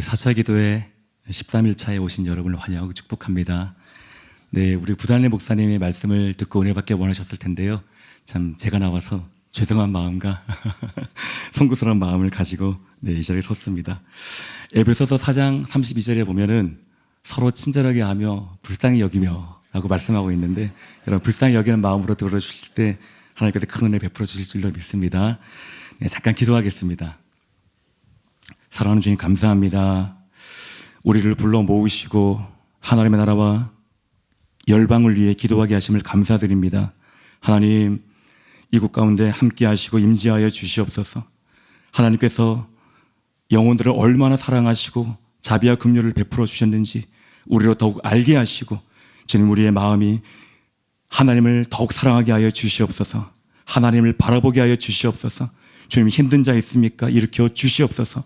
4차 기도회 13일차에 오신 여러분을 환영하고 축복합니다. 네, 우리 구단래 목사님의 말씀을 듣고 은혜 받기 원하셨을 텐데요. 참 제가 나와서 죄송한 마음과 송구스러운 마음을 가지고 이 자리에 섰습니다. 에베소서 4장 32절에 보면은 서로 친절하게 하며 불쌍히 여기며 라고 말씀하고 있는데, 여러분 불쌍히 여기는 마음으로 들어주실 때 하나님께서 큰 은혜 베풀어 주실 줄로 믿습니다. 네, 잠깐 기도하겠습니다. 사랑하는 주님 감사합니다. 우리를 불러 모으시고 하나님의 나라와 열방을 위해 기도하게 하심을 감사드립니다. 하나님, 이곳 가운데 함께 하시고 임재하여 주시옵소서. 하나님께서 영혼들을 얼마나 사랑하시고 자비와 긍휼을 베풀어 주셨는지 우리로 더욱 알게 하시고, 주님 우리의 마음이 하나님을 더욱 사랑하게 하여 주시옵소서. 하나님을 바라보게 하여 주시옵소서. 주님, 힘든 자 있습니까? 일으켜 주시옵소서.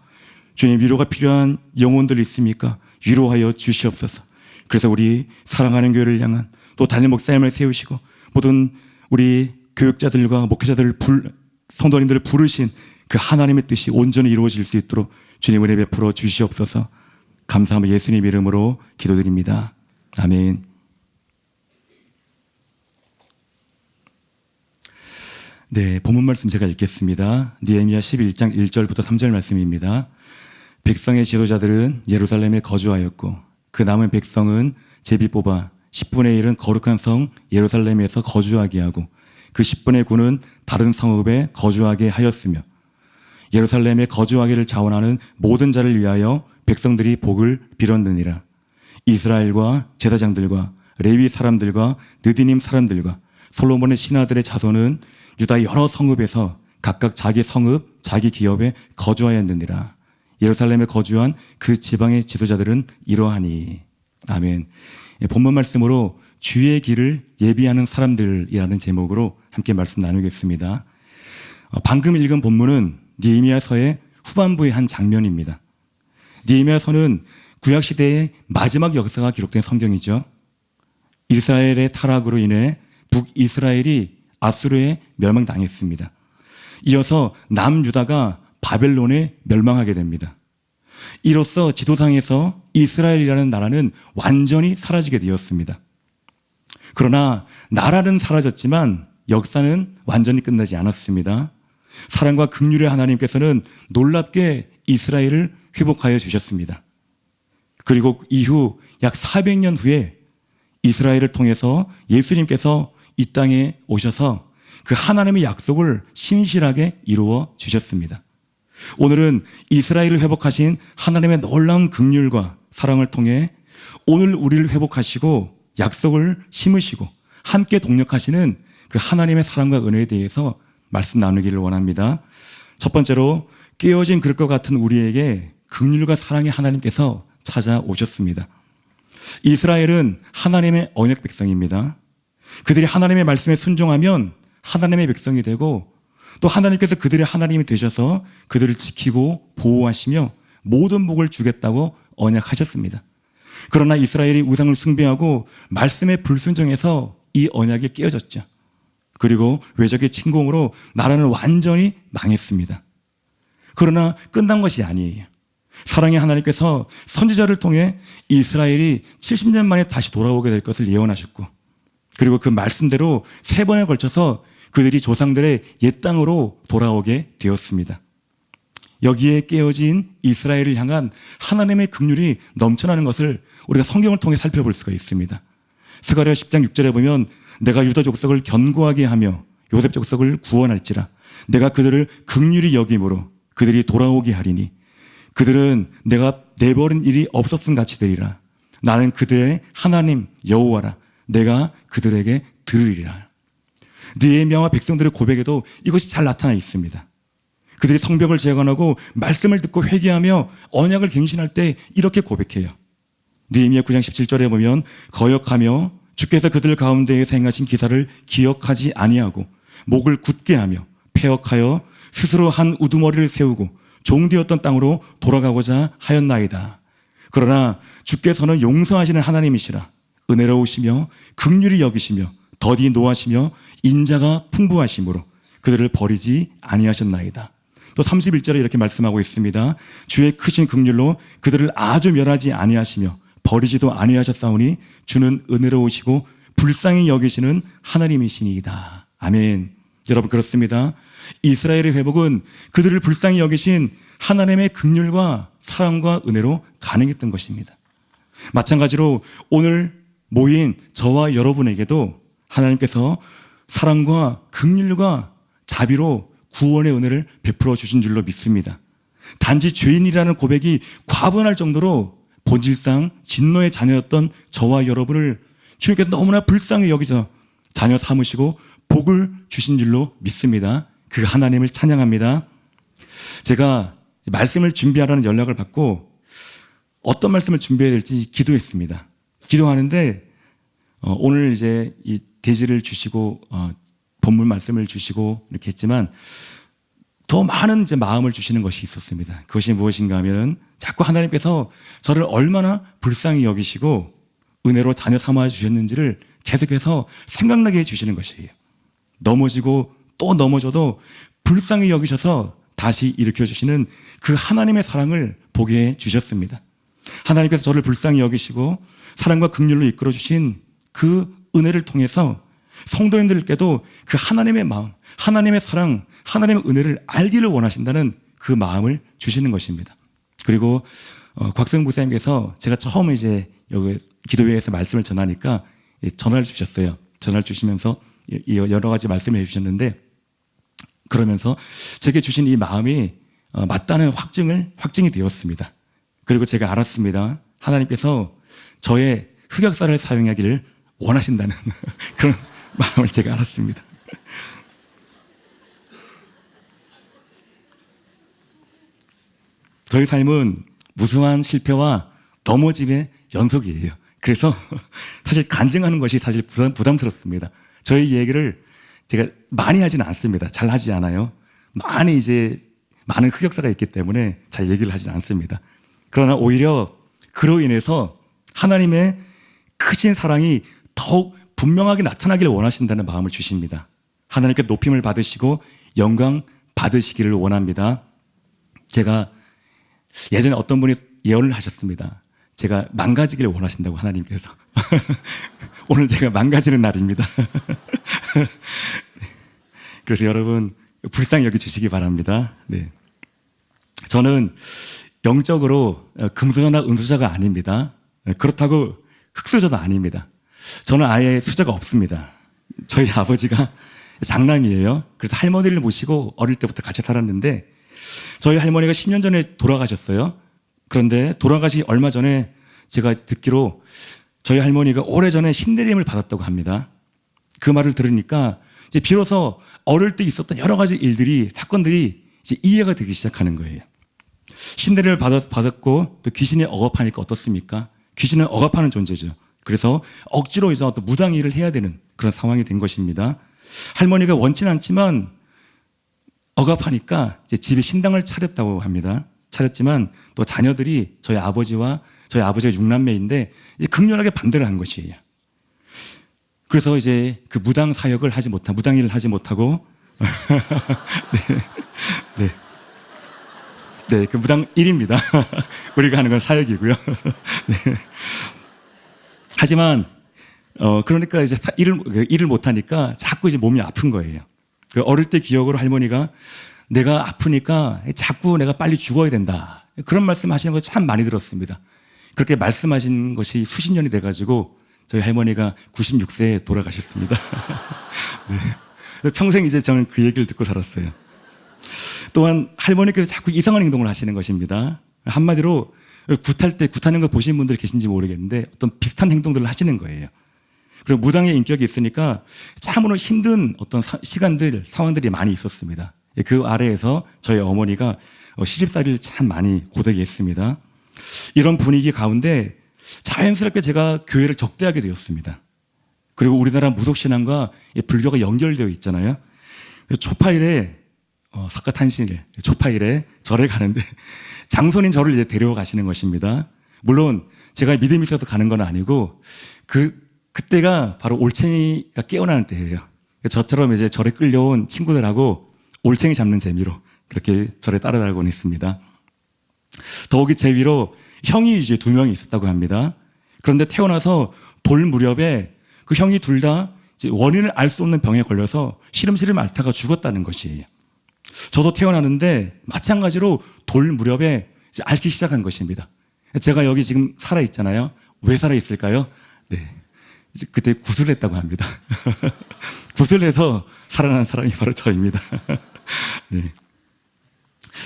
주님, 위로가 필요한 영혼들 있습니까? 위로하여 주시옵소서. 그래서 우리 사랑하는 교회를 향한, 또 담임 목사님을 세우시고 모든 우리 교육자들과 목회자들을 성도님들을 부르신 그 하나님의 뜻이 온전히 이루어질 수 있도록 주님 은혜 베풀어 주시옵소서. 감사하며 예수님 이름으로 기도드립니다. 아멘. 네, 본문 말씀 제가 읽겠습니다. 느헤미야 11장 1절부터 3절 말씀입니다. 백성의 지도자들은 예루살렘에 거주하였고 그 남은 백성은 제비 뽑아 10분의 1은 거룩한 성 예루살렘에서 거주하게 하고 그 10분의 9는 다른 성읍에 거주하게 하였으며, 예루살렘에 거주하기를 자원하는 모든 자를 위하여 백성들이 복을 빌었느니라. 이스라엘과 제사장들과 레위 사람들과 느디님 사람들과 솔로몬의 신하들의 자손은 유다 여러 성읍에서 각각 자기 성읍, 자기 기업에 거주하였느니라. 예루살렘에 거주한 그 지방의 지도자들은 이러하니. 아멘. 본문 말씀으로 주의 길을 예비하는 사람들이라는 제목으로 함께 말씀 나누겠습니다. 방금 읽은 본문은 느헤미야서의 후반부의 한 장면입니다. 느헤미야서는 구약시대의 마지막 역사가 기록된 성경이죠. 이스라엘의 타락으로 인해 북이스라엘이 아수르에 멸망당했습니다. 이어서 남유다가 바벨론에 멸망하게 됩니다. 이로써 지도상에서 이스라엘이라는 나라는 완전히 사라지게 되었습니다. 그러나 나라는 사라졌지만 역사는 완전히 끝나지 않았습니다. 사랑과 긍휼의 하나님께서는 놀랍게 이스라엘을 회복하여 주셨습니다. 그리고 이후 약 400년 후에 이스라엘을 통해서 예수님께서 이 땅에 오셔서 그 하나님의 약속을 신실하게 이루어 주셨습니다. 오늘은 이스라엘을 회복하신 하나님의 놀라운 긍휼과 사랑을 통해 오늘 우리를 회복하시고 약속을 심으시고 함께 동력하시는 그 하나님의 사랑과 은혜에 대해서 말씀 나누기를 원합니다. 첫 번째로, 깨어진 그릇과 같은 우리에게 긍휼과 사랑의 하나님께서 찾아오셨습니다. 이스라엘은 하나님의 언약 백성입니다. 그들이 하나님의 말씀에 순종하면 하나님의 백성이 되고, 또 하나님께서 그들의 하나님이 되셔서 그들을 지키고 보호하시며 모든 복을 주겠다고 언약하셨습니다. 그러나 이스라엘이 우상을 숭배하고 말씀에 불순종해서 이 언약이 깨어졌죠. 그리고 외적의 침공으로 나라는 완전히 망했습니다. 그러나 끝난 것이 아니에요. 사랑의 하나님께서 선지자를 통해 이스라엘이 70년 만에 다시 돌아오게 될 것을 예언하셨고, 그리고 그 말씀대로 3번에 걸쳐서 그들이 조상들의 옛 땅으로 돌아오게 되었습니다. 여기에 깨어진 이스라엘을 향한 하나님의 긍휼이 넘쳐나는 것을 우리가 성경을 통해 살펴볼 수가 있습니다. 스가랴 10장 6절에 보면, 내가 유다 족속을 견고하게 하며 요셉 족속을 구원할지라. 내가 그들을 긍휼히 여김으로 그들이 돌아오게 하리니 그들은 내가 내버린 일이 없었음 같이 되리라. 나는 그들의 하나님 여호와라. 내가 그들에게 들으리라. 느헤미야와 백성들의 고백에도 이것이 잘 나타나 있습니다. 그들이 성벽을 재건하고 말씀을 듣고 회개하며 언약을 갱신할 때 이렇게 고백해요. 느헤미야 9장 17절에 보면, 거역하며 주께서 그들 가운데에서 행하신 기사를 기억하지 아니하고 목을 굳게 하며 패역하여 스스로 한 우두머리를 세우고 종되었던 땅으로 돌아가고자 하였나이다. 그러나 주께서는 용서하시는 하나님이시라. 은혜로우시며 긍휼히 여기시며 더디 노하시며 인자가 풍부하심으로 그들을 버리지 아니하셨나이다. 또 31절에 이렇게 말씀하고 있습니다. 주의 크신 긍휼로 그들을 아주 멸하지 아니하시며 버리지도 아니하셨사오니 주는 은혜로우시고 불쌍히 여기시는 하나님이시니이다. 아멘. 여러분, 그렇습니다. 이스라엘의 회복은 그들을 불쌍히 여기신 하나님의 긍휼과 사랑과 은혜로 가능했던 것입니다. 마찬가지로 오늘 모인 저와 여러분에게도 하나님께서 사랑과 긍휼과 자비로 구원의 은혜를 베풀어 주신 줄로 믿습니다. 단지 죄인이라는 고백이 과분할 정도로 본질상 진노의 자녀였던 저와 여러분을 주님께서 너무나 불쌍히 여기서 자녀 삼으시고 복을 주신 줄로 믿습니다. 그 하나님을 찬양합니다. 제가 말씀을 준비하라는 연락을 받고 어떤 말씀을 준비해야 될지 기도했습니다. 기도하는데 오늘 이제 이 대지를 주시고 본문 말씀을 주시고 이렇게 했지만 더 많은 이제 마음을 주시는 것이 있었습니다. 그것이 무엇인가 하면은 자꾸 하나님께서 저를 얼마나 불쌍히 여기시고 은혜로 자녀 삼아 주셨는지를 계속해서 생각나게 해주시는 것이에요. 넘어지고 또 넘어져도 불쌍히 여기셔서 다시 일으켜주시는 그 하나님의 사랑을 보게 해주셨습니다. 하나님께서 저를 불쌍히 여기시고 사랑과 긍휼로 이끌어주신 그 은혜를 통해서 성도님들께도 그 하나님의 마음, 하나님의 사랑, 하나님의 은혜를 알기를 원하신다는 그 마음을 주시는 것입니다. 그리고 곽성 목사님께서 제가 처음 이제 여기 기도회에서 말씀을 전하니까 전화를 주셨어요. 전화를 주시면서 여러 가지 말씀을 해주셨는데 그러면서 제게 주신 이 마음이 맞다는 확증이 되었습니다. 그리고 제가 알았습니다. 하나님께서 저의 흑역사를 사용하기를 원하신다는 그런 마음을 제가 알았습니다. 저희 삶은 무수한 실패와 넘어짐의 연속이에요. 그래서 사실 간증하는 것이 사실 부담스럽습니다. 저희 얘기를 제가 많이 하지는 않습니다. 잘 하지 않아요. 많은 흑역사가 있기 때문에 잘 얘기를 하지는 않습니다. 그러나 오히려 그로 인해서 하나님의 크신 사랑이 더욱 분명하게 나타나기를 원하신다는 마음을 주십니다. 하나님께 높임을 받으시고 영광 받으시기를 원합니다. 제가 예전에 어떤 분이 예언을 하셨습니다. 제가 망가지기를 원하신다고 하나님께서. 오늘 제가 망가지는 날입니다. 그래서 여러분 불쌍히 여겨주시기 바랍니다. 네. 저는 영적으로 금수저나 은수저가 아닙니다. 그렇다고 흑수저도 아닙니다. 저는 아예 수저가 없습니다. 저희 아버지가 장남이에요. 그래서 할머니를 모시고 어릴 때부터 같이 살았는데 저희 할머니가 10년 전에 돌아가셨어요. 그런데 돌아가시 얼마 전에 제가 듣기로 저희 할머니가 오래전에 신내림을 받았다고 합니다. 그 말을 들으니까 이제 비로소 어릴 때 있었던 여러 가지 일들이, 사건들이 이제 이해가 되기 시작하는 거예요. 신내림을 받았고 또 귀신이 억압하니까 어떻습니까? 귀신은 억압하는 존재죠. 그래서 억지로 이제 어떤 무당 일을 해야 되는 그런 상황이 된 것입니다. 할머니가 원치는 않지만 억압하니까 이제 집에 신당을 차렸다고 합니다. 차렸지만 또 자녀들이 저희 아버지가 6남매인데 극렬하게 반대를 한 것이에요. 그래서 이제 그 무당 일을 하지 못하고 네, 그 무당 일입니다. 우리가 하는 건 사역이고요. 네. 하지만 그러니까 이제 일을 못하니까 자꾸 이제 몸이 아픈 거예요. 어릴 때 기억으로 할머니가 내가 아프니까 자꾸 내가 빨리 죽어야 된다. 그런 말씀 하시는 거 참 많이 들었습니다. 그렇게 말씀하신 것이 수십 년이 돼가지고 저희 할머니가 96세에 돌아가셨습니다. 네. 평생 이제 저는 그 얘기를 듣고 살았어요. 또한 할머니께서 자꾸 이상한 행동을 하시는 것입니다. 한마디로 굿하는 거 보신 분들이 계신지 모르겠는데 어떤 비슷한 행동들을 하시는 거예요. 그리고 무당의 인격이 있으니까 참으로 힘든 어떤 시간들, 상황들이 많이 있었습니다. 그 아래에서 저희 어머니가 시집살이를 참 많이 고되게 했습니다. 이런 분위기 가운데 자연스럽게 제가 교회를 적대하게 되었습니다. 그리고 우리나라 무속신앙과 불교가 연결되어 있잖아요. 초파일에 석가탄신일 초파일에 절에 가는데 장손인 저를 이제 데려가시는 것입니다. 물론 제가 믿음이 있어서 가는 건 아니고 그때가 바로 올챙이가 깨어나는 때예요. 저처럼 이제 절에 끌려온 친구들하고 올챙이 잡는 재미로 그렇게 저를 따라다니곤 했습니다. 더욱이 제 위로 형이 이제 2명이 있었다고 합니다. 그런데 태어나서 돌 무렵에 그 형이 둘 다 원인을 알 수 없는 병에 걸려서 시름시름 앓다가 죽었다는 것이에요. 저도 태어나는데 마찬가지로 돌 무렵에 이제 앓기 시작한 것입니다. 제가 여기 지금 살아있잖아요. 왜 살아있을까요? 네. 이제 그때 구슬을 했다고 합니다. 구슬을 해서 살아난 사람이 바로 저입니다. 네.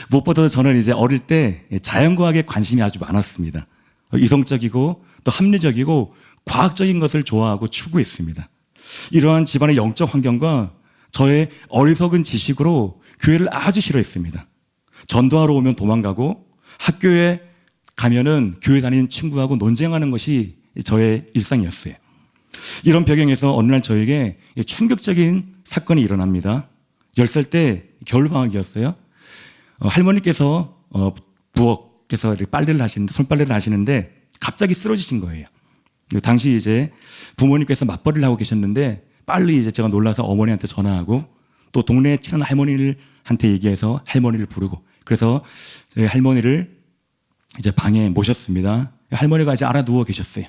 무엇보다도 저는 이제 어릴 때 자연과학에 관심이 아주 많았습니다. 이성적이고 또 합리적이고 과학적인 것을 좋아하고 추구했습니다. 이러한 집안의 영적 환경과 저의 어리석은 지식으로 교회를 아주 싫어했습니다. 전도하러 오면 도망가고 학교에 가면은 교회 다니는 친구하고 논쟁하는 것이 저의 일상이었어요. 이런 배경에서 어느 날 저에게 충격적인 사건이 일어납니다. 10살 때 겨울방학이었어요. 할머니께서 부엌에서 손빨래를 하시는데 갑자기 쓰러지신 거예요. 당시 이제 부모님께서 맞벌이를 하고 계셨는데 빨리 이제 제가 놀라서 어머니한테 전화하고 또 동네에 친한 할머니한테 얘기해서 할머니를 부르고 그래서 할머니를 이제 방에 모셨습니다. 할머니가 이제 알아 누워 계셨어요.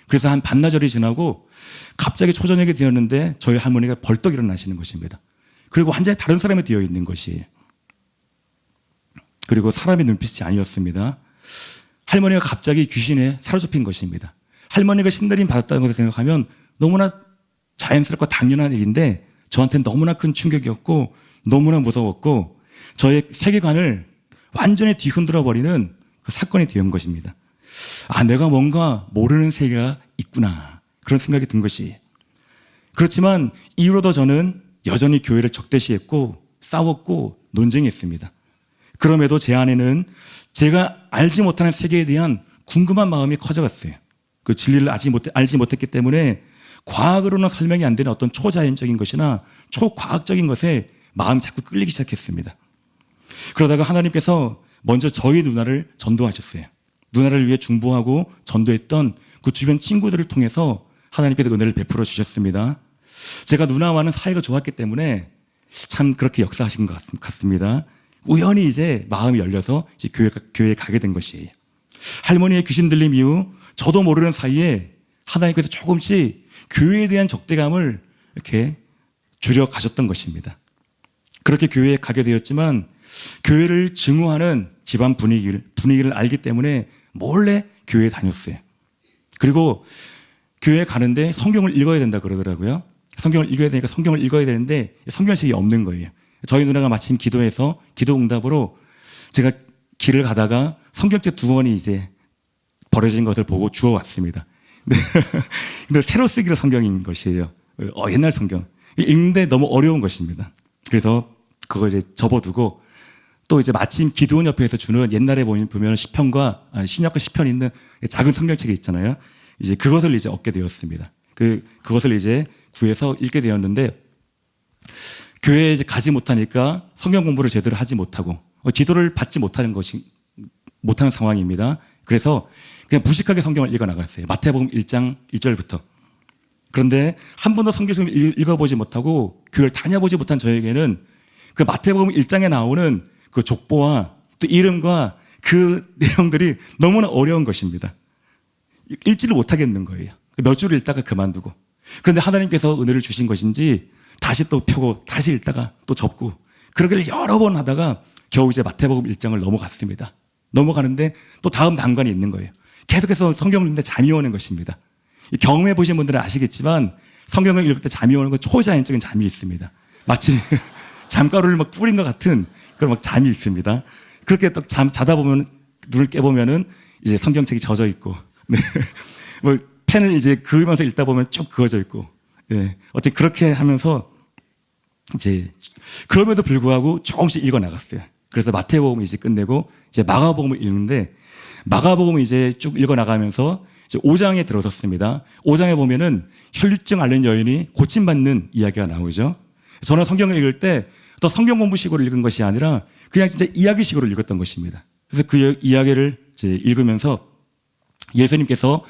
그래서 한 반나절이 지나고 갑자기 초저녁이 되었는데 저희 할머니가 벌떡 일어나시는 것입니다. 그리고 완전히 다른 사람이 되어 있는 것이에요. 그리고 사람의 눈빛이 아니었습니다. 할머니가 갑자기 귀신에 사로잡힌 것입니다. 할머니가 신내림 받았다는 것을 생각하면 너무나 자연스럽고 당연한 일인데 저한테는 너무나 큰 충격이었고 너무나 무서웠고 저의 세계관을 완전히 뒤흔들어 버리는 그 사건이 된 것입니다. 아, 내가 뭔가 모르는 세계가 있구나 그런 생각이 든 것이. 그렇지만 이후로도 저는 여전히 교회를 적대시했고 싸웠고 논쟁했습니다. 그럼에도 제 안에는 제가 알지 못하는 세계에 대한 궁금한 마음이 커져갔어요. 그 진리를 알지 못했기 때문에 과학으로는 설명이 안 되는 어떤 초자연적인 것이나 초과학적인 것에 마음이 자꾸 끌리기 시작했습니다. 그러다가 하나님께서 먼저 저희 누나를 전도하셨어요. 누나를 위해 중보하고 전도했던 그 주변 친구들을 통해서 하나님께서 은혜를 베풀어 주셨습니다. 제가 누나와는 사이가 좋았기 때문에 참 그렇게 역사하신 것 같습니다. 우연히 이제 마음이 열려서 이제 교회에 가게 된 것이에요. 할머니의 귀신 들림 이후 저도 모르는 사이에 하나님께서 조금씩 교회에 대한 적대감을 이렇게 줄여 가셨던 것입니다. 그렇게 교회에 가게 되었지만 교회를 증오하는 집안 분위기를 알기 때문에 몰래 교회에 다녔어요. 그리고 교회에 가는데 성경을 읽어야 된다 그러더라고요. 성경을 읽어야 되니까 성경을 읽어야 되는데 성경책이 없는 거예요. 저희 누나가 마침 기도해서 기도 응답으로 제가 길을 가다가 성경책 2권이 이제 버려진 것을 보고 주워왔습니다. 근데 새로 쓰기로 성경인 것이에요. 옛날 성경. 읽는데 너무 어려운 것입니다. 그래서 그거 이제 접어두고 또 이제 마침 기도원 옆에서 주는 옛날에 보면 시편과 신약과 시편이 있는 작은 성경책이 있잖아요. 이제 그것을 이제 얻게 되었습니다. 그것을 이제 구해서 읽게 되었는데 교회에 이제 가지 못하니까 성경 공부를 제대로 하지 못하고 기도를 받지 못하는 상황입니다. 그래서 그냥 무식하게 성경을 읽어 나갔어요. 마태복음 1장 1절부터. 그런데 한 번도 성경을 읽어보지 못하고 교회를 다녀보지 못한 저에게는 그 마태복음 1장에 나오는 그 족보와 또 이름과 그 내용들이 너무나 어려운 것입니다. 읽지를 못하겠는 거예요. 몇 줄을 읽다가 그만두고. 그런데 하나님께서 은혜를 주신 것인지 다시 또 펴고 다시 읽다가 또 접고 그러기를 여러 번 하다가 겨우 이제 마태복음 1장을 넘어갔습니다. 넘어가는데 또 다음 난관이 있는 거예요. 계속해서 성경을 읽는데 잠이 오는 것입니다. 경험해 보신 분들은 아시겠지만 성경을 읽을 때 잠이 오는 건 초자연적인 잠이 있습니다. 마치 잠가루를 막 뿌린 것 같은 그런 막 잠이 있습니다. 그렇게 또 자다 보면 눈을 깨보면은 이제 성경책이 젖어 있고, 네. 뭐 펜을 이제 그으면서 읽다 보면 쭉 그어져 있고, 네. 어쨌든 그렇게 하면서 이제 그럼에도 불구하고 조금씩 읽어 나갔어요. 그래서 마태복음을 이제 끝내고 이제 마가복음을 읽는데 마가복음을 이제 쭉 읽어 나가면서 이제 5장에 들어섰습니다. 5장에 보면은 혈류증 앓는 여인이 고침받는 이야기가 나오죠. 저는 성경을 읽을 때 또 성경 공부식으로 읽은 것이 아니라 그냥 진짜 이야기식으로 읽었던 것입니다. 그래서 그 이야기를 이제 읽으면서 예수님께서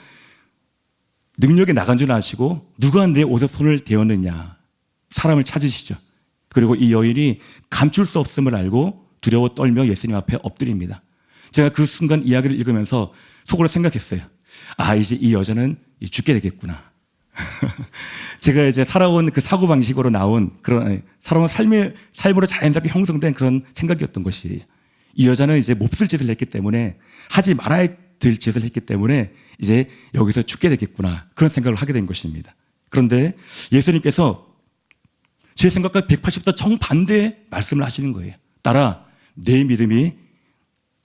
능력이 나간 줄 아시고 누가 내 옷에 손을 대었느냐 사람을 찾으시죠. 그리고 이 여인이 감출 수 없음을 알고 두려워 떨며 예수님 앞에 엎드립니다. 제가 그 순간 이야기를 읽으면서 속으로 생각했어요. 아, 이제 이 여자는 죽게 되겠구나. 제가 이제 살아온 그 사고방식으로 나온 그런, 살아온 삶으로 자연스럽게 형성된 그런 생각이었던 것이, 이 여자는 이제 몹쓸 짓을 했기 때문에, 하지 말아야 될 짓을 했기 때문에 이제 여기서 죽게 되겠구나. 그런 생각을 하게 된 것입니다. 그런데 예수님께서 제 생각과 180도 정반대의 말씀을 하시는 거예요. 딸아, 내 믿음이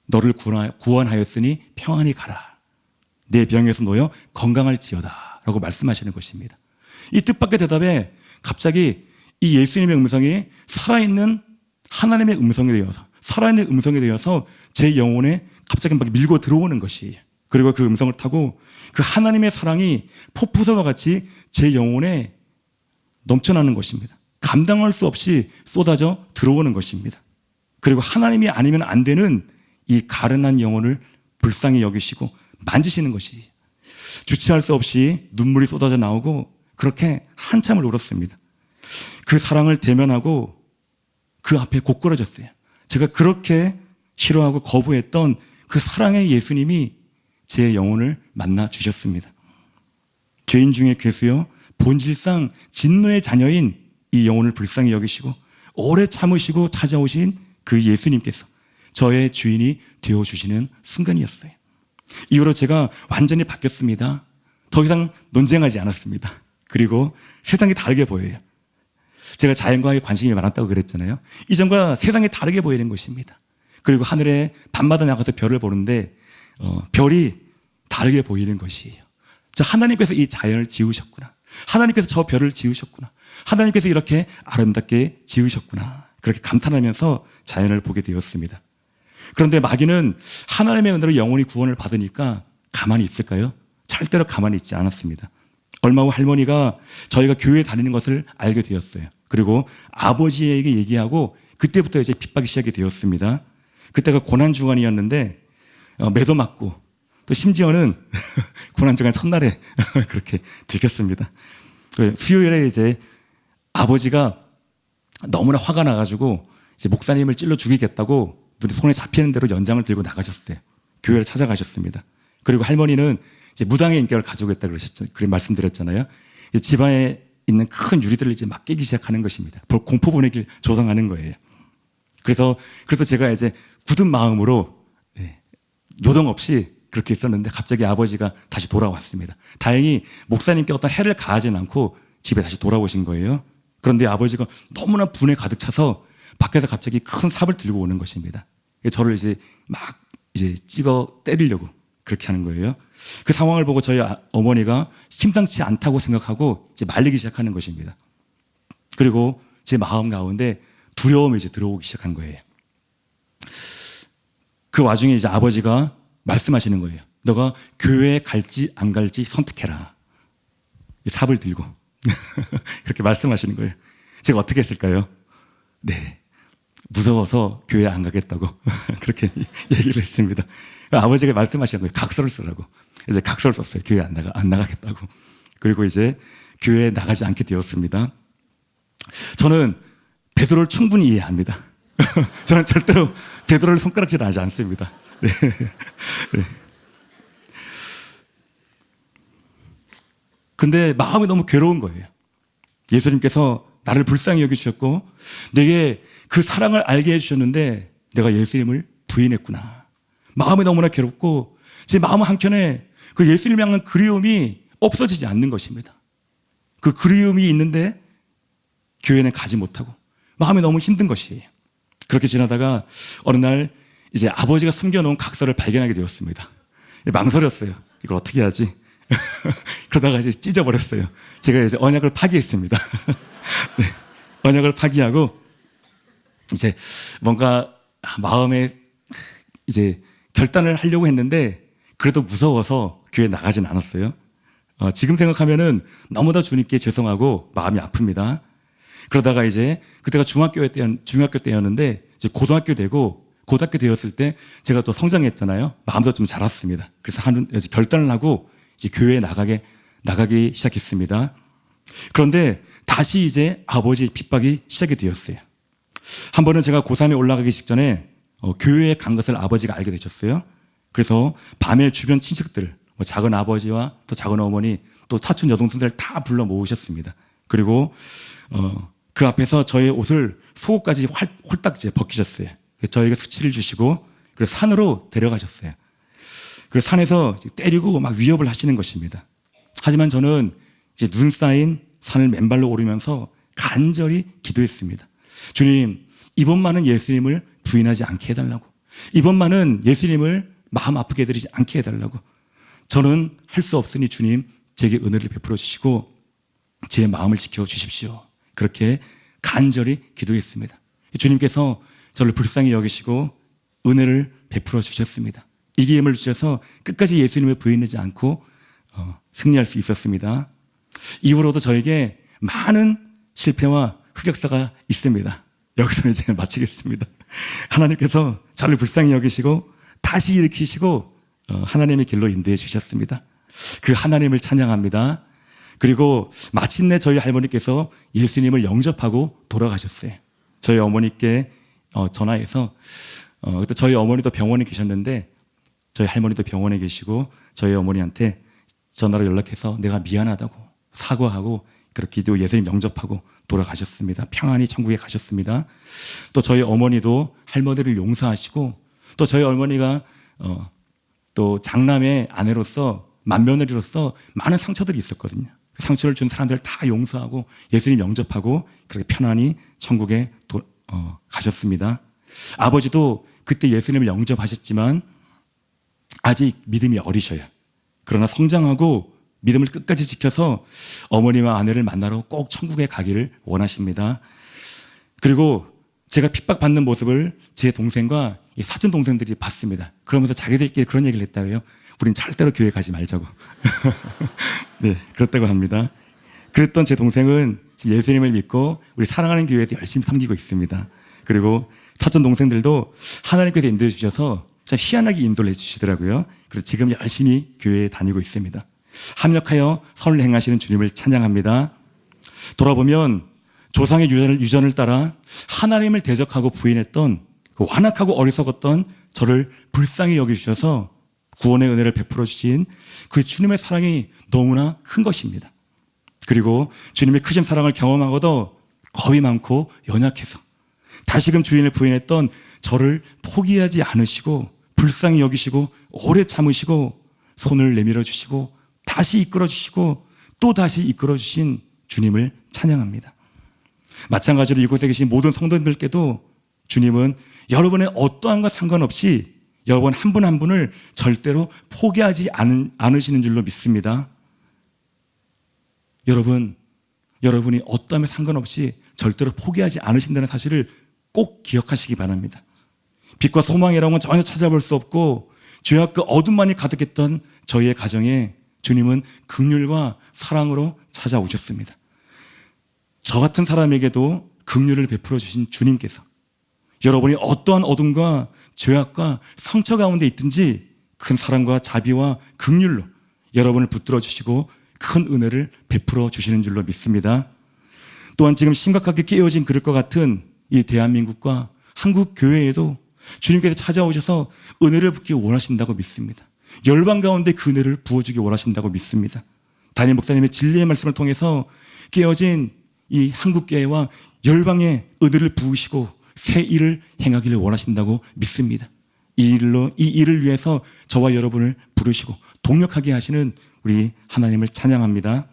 너를 구원하였으니 평안히 가라. 내 병에서 놓여 건강할지어다. 라고 말씀하시는 것입니다. 이 뜻밖의 대답에 갑자기 이 예수님의 음성이 살아있는 하나님의 음성이 되어서, 살아있는 음성이 되어서 제 영혼에 갑자기 막 밀고 들어오는 것이, 그리고 그 음성을 타고 그 하나님의 사랑이 폭포수와 같이 제 영혼에 넘쳐나는 것입니다. 감당할 수 없이 쏟아져 들어오는 것입니다. 그리고 하나님이 아니면 안 되는 이 가련한 영혼을 불쌍히 여기시고 만지시는 것이, 주체할 수 없이 눈물이 쏟아져 나오고 그렇게 한참을 울었습니다. 그 사랑을 대면하고 그 앞에 고꾸라졌어요. 제가 그렇게 싫어하고 거부했던 그 사랑의 예수님이 제 영혼을 만나 주셨습니다. 죄인 중에 괴수여 본질상 진노의 자녀인 이 영혼을 불쌍히 여기시고 오래 참으시고 찾아오신 그 예수님께서 저의 주인이 되어주시는 순간이었어요. 이후로 제가 완전히 바뀌었습니다. 더 이상 논쟁하지 않았습니다. 그리고 세상이 다르게 보여요. 제가 자연과에 관심이 많았다고 그랬잖아요. 이전과 세상이 다르게 보이는 것입니다. 그리고 하늘에 밤마다 나가서 별을 보는데 별이 다르게 보이는 것이에요. 저 하나님께서 이 자연을 지으셨구나. 하나님께서 저 별을 지으셨구나. 하나님께서 이렇게 아름답게 지으셨구나. 그렇게 감탄하면서 자연을 보게 되었습니다. 그런데 마귀는 하나님의 은혜로 영혼이 구원을 받으니까 가만히 있을까요? 절대로 가만히 있지 않았습니다. 얼마 후 할머니가 저희가 교회에 다니는 것을 알게 되었어요. 그리고 아버지에게 얘기하고 그때부터 이제 핍박이 시작이 되었습니다. 그때가 고난주간이었는데 매도 맞고 또 심지어는 고난주간 첫날에 그렇게 들켰습니다. 수요일에 이제 아버지가 너무나 화가 나가지고 이제 목사님을 찔러 죽이겠다고 손에 잡히는 대로 연장을 들고 나가셨어요. 교회를 찾아가셨습니다. 그리고 할머니는 이제 무당의 인격을 가지고 있다고 그러셨죠. 그렇게 말씀드렸잖아요. 집안에 있는 큰 유리들을 이제 막 깨기 시작하는 것입니다. 공포 분위기를 조성하는 거예요. 그래서 제가 이제 굳은 마음으로 요동 없이 그렇게 있었는데 갑자기 아버지가 다시 돌아왔습니다. 다행히 목사님께 어떤 해를 가하지는 않고 집에 다시 돌아오신 거예요. 그런데 아버지가 너무나 분에 가득 차서 밖에서 갑자기 큰 삽을 들고 오는 것입니다. 저를 이제 막 이제 찍어 때리려고 그렇게 하는 거예요. 그 상황을 보고 저희 어머니가 심상치 않다고 생각하고 이제 말리기 시작하는 것입니다. 그리고 제 마음 가운데 두려움이 이제 들어오기 시작한 거예요. 그 와중에 이제 아버지가 말씀하시는 거예요. 너가 교회에 갈지 안 갈지 선택해라. 삽을 들고 그렇게 말씀하시는 거예요. 제가 어떻게 했을까요? 네, 무서워서 교회 안 가겠다고 그렇게 얘기를 했습니다. 아버지가 말씀하시는 거예요. 각서를 쓰라고. 이제 각서를 썼어요. 교회 안 나가겠다고. 그리고 이제 교회에 나가지 않게 되었습니다. 저는 베드로를 충분히 이해합니다. 저는 절대로 베드로를 손가락질하지 않습니다. 네. 네. 근데 마음이 너무 괴로운 거예요. 예수님께서 나를 불쌍히 여기주셨고 내게 그 사랑을 알게 해주셨는데 내가 예수님을 부인했구나. 마음이 너무나 괴롭고 제 마음 한켠에 그 예수님을 향한 그리움이 없어지지 않는 것입니다. 그 그리움이 있는데 교회는 가지 못하고 마음이 너무 힘든 것이에요. 그렇게 지나다가 어느 날 이제 아버지가 숨겨놓은 각서를 발견하게 되었습니다. 망설였어요. 이걸 어떻게 하지? 그러다가 이제 찢어버렸어요. 제가 이제 언약을 파기했습니다. 네, 언약을 파기하고 이제 뭔가 마음에 이제 결단을 하려고 했는데 그래도 무서워서 교회 나가진 않았어요. 지금 생각하면은 너무나 주님께 죄송하고 마음이 아픕니다. 그러다가 이제 그때가 중학교 때였는데 이제 고등학교 되었을 때 제가 또 성장했잖아요. 마음도 좀 자랐습니다. 그래서 이제 결단을 하고 이제 교회에 나가기 시작했습니다. 그런데 다시 이제 아버지의 핍박이 시작이 되었어요. 한 번은 제가 고3에 올라가기 직전에 교회에 간 것을 아버지가 알게 되셨어요. 그래서 밤에 주변 친척들, 작은 아버지와 또 작은 어머니, 또 사촌 여동생들 다 불러 모으셨습니다. 그리고 그 앞에서 저의 옷을 속옷까지 홀딱 벗기셨어요. 저에게 수치를 주시고 그래서 산으로 데려가셨어요. 그래서 산에서 때리고 막 위협을 하시는 것입니다. 하지만 저는 이제 눈 쌓인 산을 맨발로 오르면서 간절히 기도했습니다. 주님, 이번만은 예수님을 부인하지 않게 해달라고. 이번만은 예수님을 마음 아프게 해드리지 않게 해달라고. 저는 할 수 없으니 주님 제게 은혜를 베풀어 주시고 제 마음을 지켜주십시오. 그렇게 간절히 기도했습니다. 주님께서 저를 불쌍히 여기시고 은혜를 베풀어 주셨습니다. 이기의 힘을 주셔서 끝까지 예수님을 부인하지 않고 승리할 수 있었습니다. 이후로도 저에게 많은 실패와 흑역사가 있습니다. 여기서 이제 마치겠습니다. 하나님께서 저를 불쌍히 여기시고 다시 일으키시고 하나님의 길로 인도해 주셨습니다. 그 하나님을 찬양합니다. 그리고 마침내 저희 할머니께서 예수님을 영접하고 돌아가셨어요. 저희 어머니께 전화해서 그때 저희 어머니도 병원에 계셨는데 저희 할머니도 병원에 계시고 저희 어머니한테 전화로 연락해서 내가 미안하다고 사과하고 그렇게 예수님 영접하고 돌아가셨습니다. 평안히 천국에 가셨습니다. 또 저희 어머니도 할머니를 용서하시고 또 저희 어머니가 또 장남의 아내로서 맏며느리로서 많은 상처들이 있었거든요. 상처를 준 사람들 다 용서하고 예수님 영접하고 그렇게 편안히 천국에 가셨습니다. 아버지도 그때 예수님을 영접하셨지만 아직 믿음이 어리셔요. 그러나 성장하고 믿음을 끝까지 지켜서 어머니와 아내를 만나러 꼭 천국에 가기를 원하십니다. 그리고 제가 핍박받는 모습을 제 동생과 이 사촌 동생들이 봤습니다. 그러면서 자기들끼리 그런 얘기를 했다고요. 우린 절대로 교회 가지 말자고. 네, 그렇다고 합니다. 그랬던 제 동생은 지금 예수님을 믿고 우리 사랑하는 교회에서 열심히 섬기고 있습니다. 그리고 사촌 동생들도 하나님께서 인도해 주셔서 참 희한하게 인도를 해주시더라고요. 그래서 지금 열심히 교회에 다니고 있습니다. 합력하여 선을 행하시는 주님을 찬양합니다. 돌아보면 조상의 유전을 따라 하나님을 대적하고 부인했던 그 완악하고 어리석었던 저를 불쌍히 여기주셔서 구원의 은혜를 베풀어 주신 그 주님의 사랑이 너무나 큰 것입니다. 그리고 주님의 크신 사랑을 경험하고도 겁이 많고 연약해서 다시금 주인을 부인했던 저를 포기하지 않으시고 불쌍히 여기시고 오래 참으시고 손을 내밀어 주시고 다시 이끌어 주시고 또 다시 이끌어 주신 주님을 찬양합니다. 마찬가지로 이곳에 계신 모든 성도님들께도 주님은 여러분의 어떠한 것 상관없이 여러분 한 분 한 분을 절대로 포기하지 않으시는 줄로 믿습니다. 여러분이 어떠함에 상관없이 절대로 포기하지 않으신다는 사실을 꼭 기억하시기 바랍니다. 빛과 소망이라고는 전혀 찾아볼 수 없고 죄악 그 어둠만이 가득했던 저희의 가정에 주님은 긍휼과 사랑으로 찾아오셨습니다. 저 같은 사람에게도 긍휼을 베풀어 주신 주님께서 여러분이 어떠한 어둠과 죄악과 상처 가운데 있든지 큰 사랑과 자비와 긍휼로 여러분을 붙들어 주시고 큰 은혜를 베풀어 주시는 줄로 믿습니다. 또한 지금 심각하게 깨어진 그릇 것 같은 이 대한민국과 한국 교회에도 주님께서 찾아오셔서 은혜를 붓기 원하신다고 믿습니다. 열방 가운데 그 은혜를 부어주기 원하신다고 믿습니다. 담임 목사님의 진리의 말씀을 통해서 깨어진 이 한국교회와 열방의 은혜를 부으시고 새 일을 행하기를 원하신다고 믿습니다. 이 일을 위해서 저와 여러분을 부르시고 동력하게 하시는 우리 하나님을 찬양합니다.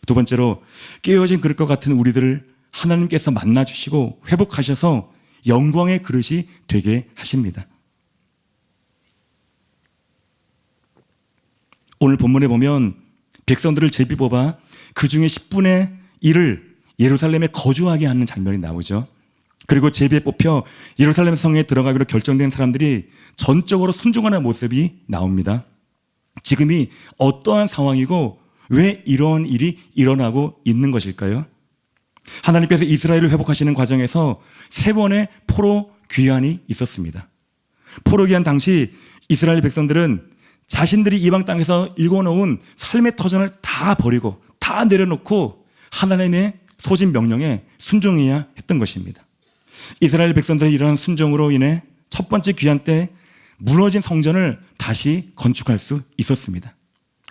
두 번째로 깨어진 그릇과 같은 우리들을 하나님께서 만나주시고 회복하셔서 영광의 그릇이 되게 하십니다. 오늘 본문에 보면 백성들을 제비 뽑아 그 중에 10분의 1을 예루살렘에 거주하게 하는 장면이 나오죠. 그리고 제비에 뽑혀 예루살렘 성에 들어가기로 결정된 사람들이 전적으로 순종하는 모습이 나옵니다. 지금이 어떠한 상황이고 왜 이런 일이 일어나고 있는 것일까요? 하나님께서 이스라엘을 회복하시는 과정에서 3번의 포로 귀환이 있었습니다. 포로 귀환 당시 이스라엘 백성들은 자신들이 이방 땅에서 일궈놓은 삶의 터전을 다 버리고 다 내려놓고 하나님의 소진 명령에 순종해야 했던 것입니다. 이스라엘 백성들의 이러한 순종으로 인해 첫 번째 귀환 때 무너진 성전을 다시 건축할 수 있었습니다.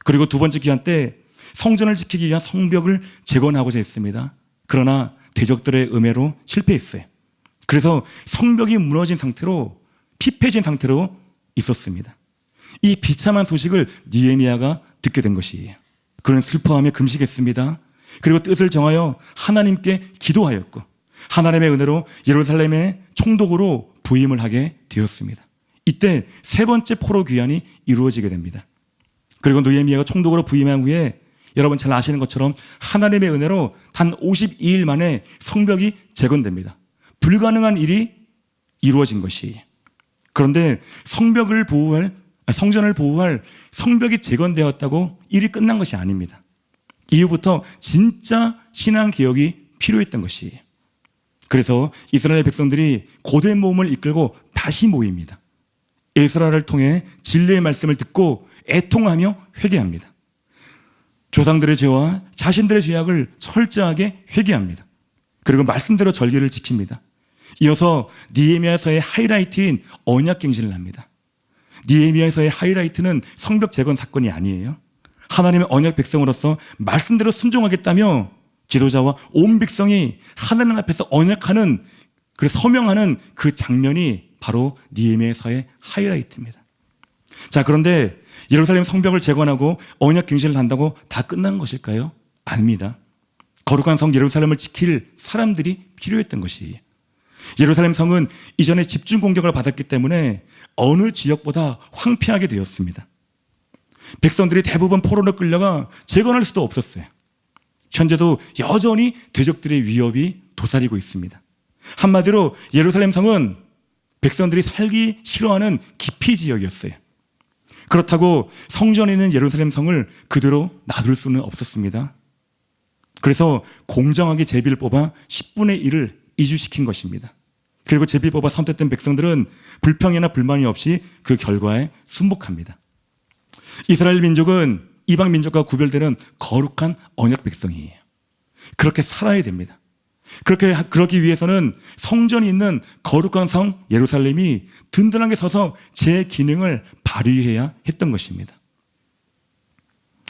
그리고 두 번째 귀환 때 성전을 지키기 위한 성벽을 재건하고자 했습니다. 그러나 대적들의 음해로 실패했어요. 그래서 성벽이 무너진 상태로 피폐해진 상태로 있었습니다. 이 비참한 소식을 느헤미야가 듣게 된 것이에요. 그는 슬퍼하며 금식했습니다. 그리고 뜻을 정하여 하나님께 기도하였고 하나님의 은혜로 예루살렘의 총독으로 부임을 하게 되었습니다. 이때 세 번째 포로 귀환이 이루어지게 됩니다. 그리고 느헤미야가 총독으로 부임한 후에 여러분 잘 아시는 것처럼 하나님의 은혜로 단 52일 만에 성벽이 재건됩니다. 불가능한 일이 이루어진 것이에요. 그런데 성전을 보호할 성벽이 재건되었다고 일이 끝난 것이 아닙니다. 이후부터 진짜 신앙 개혁이 필요했던 것이에요. 그래서 이스라엘 백성들이 고된 모험을 이끌고 다시 모입니다. 에스라를 통해 진리의 말씀을 듣고 애통하며 회개합니다. 조상들의 죄와 자신들의 죄악을 철저하게 회개합니다. 그리고 말씀대로 절기를 지킵니다. 이어서 느헤미야서의 하이라이트인 언약갱신을 합니다. 느헤미야서의 하이라이트는 성벽 재건 사건이 아니에요. 하나님의 언약 백성으로서 말씀대로 순종하겠다며 지도자와 온 백성이 하나님 앞에서 언약하는, 그래서 서명하는 그 장면이 바로 느헤미야서의 하이라이트입니다. 자, 그런데 예루살렘 성벽을 재건하고 언약 갱신을 한다고 다 끝난 것일까요? 아닙니다. 거룩한 성 예루살렘을 지킬 사람들이 필요했던 것이에요. 예루살렘 성은 이전에 집중 공격을 받았기 때문에 어느 지역보다 황폐하게 되었습니다. 백성들이 대부분 포로로 끌려가 재건할 수도 없었어요. 현재도 여전히 대적들의 위협이 도사리고 있습니다. 한마디로 예루살렘 성은 백성들이 살기 싫어하는 기피 지역이었어요. 그렇다고 성전에 있는 예루살렘 성을 그대로 놔둘 수는 없었습니다. 그래서 공정하게 제비를 뽑아 10분의 1을 이주시킨 것입니다. 그리고 제비 뽑아 선택된 백성들은 불평이나 불만이 없이 그 결과에 순복합니다. 이스라엘 민족은 이방 민족과 구별되는 거룩한 언약 백성이에요. 그렇게 살아야 됩니다. 그러기 위해서는 성전이 있는 거룩한 성 예루살렘이 든든하게 서서 제 기능을 발휘해야 했던 것입니다.